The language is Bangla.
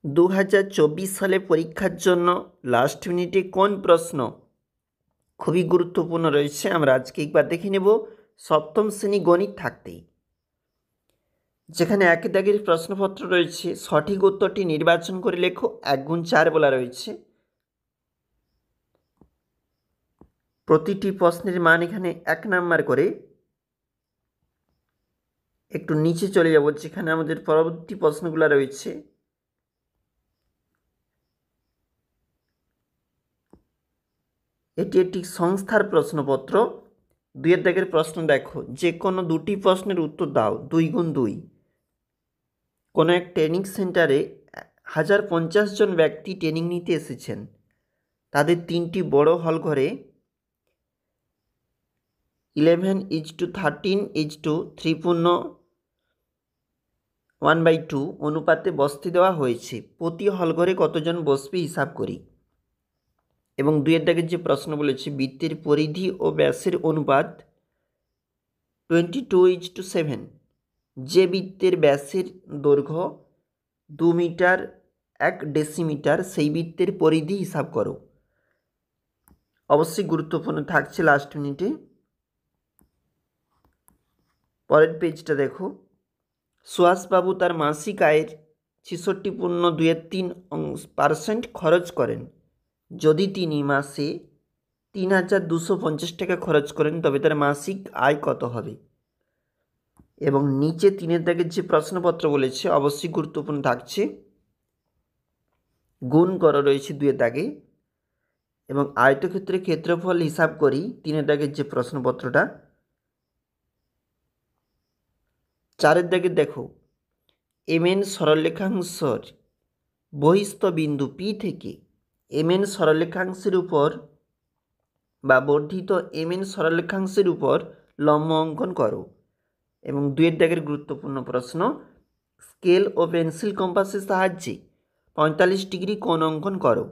2024 সালে পরীক্ষার জন্য লাস্ট মিনিটে কোন প্রশ্ন খুবই গুরুত্বপূর্ণ রয়েছে আমরা আজকে একবার দেখে নেব। সপ্তম শ্রেণী গণিত থাকতেই যেখানে এক দাগের প্রশ্নপত্র রয়েছে, সঠিক উত্তরটি নির্বাচন করে লেখো। 1 গুণ 4 বলা রয়েছে। প্রতিটি প্রশ্নের মান এখানে 1 নাম্বার করে। একটু নিচে চলে যাব, যেখানে আমাদের পরবর্তী প্রশ্নগুলো রয়েছে। এটি একটি সংস্থার প্রশ্নপত্র। 2 দাগের প্রশ্ন দেখো, যে কোনো দুটি প্রশ্নের উত্তর দাও। 2 গুণ 2। কোনো এক ট্রেনিং সেন্টারে 1050 জন ব্যক্তি ট্রেনিং নিতে এসেছেন। তাদের 3টি বড় হল ঘরে 11:13:3.1/2 অনুপাতে বসতে দেওয়া হয়েছে। প্রতি হল ঘরে কতজন বসবে হিসাব করি। এবং 2 দাগের যে প্রশ্ন বলেছে, বৃত্তের পরিধি ও ব্যাসের অনুপাত 22:7। যে বৃত্তের ব্যাসের দৈর্ঘ্য 2 মিটার 1 ডেসিমিটার, সেই বৃত্তের পরিধি হিসাব করো। অবশ্যই গুরুত্বপূর্ণ থাকছে লাস্ট মিনিটে। পরের পেজটা দেখো, সুহাসবাবু তার মাসিক আয়ের 66.23% খরচ করেন। যদি তিনি মাসে 3250 টাকা খরচ করেন তবে তার মাসিক আয় কত হবে। এবং নিচে 3 দাগের যে প্রশ্নপত্র বলেছে অবশ্যই গুরুত্বপূর্ণ থাকছে। গুণ করা রয়েছে 2 দাগে। এবং আয়তক্ষেত্রের ক্ষেত্রফল হিসাব করি 3 দাগের যে প্রশ্নপত্রটা। 4 দাগে দেখো, mn সরলরেখাংশের বহিস্থ বিন্দু P থেকে mn সরলরেখাংশের উপর বা বর্ধিত mn সরলরেখাংশের উপর লম্ব অঙ্কন করো। এবং 2 দাগের গুরুত্বপূর্ণ প্রশ্ন, স্কেল ও পেন্সিল কম্পাসের সাহায্যে 45 ডিগ্রি কোণ অঙ্কন করো।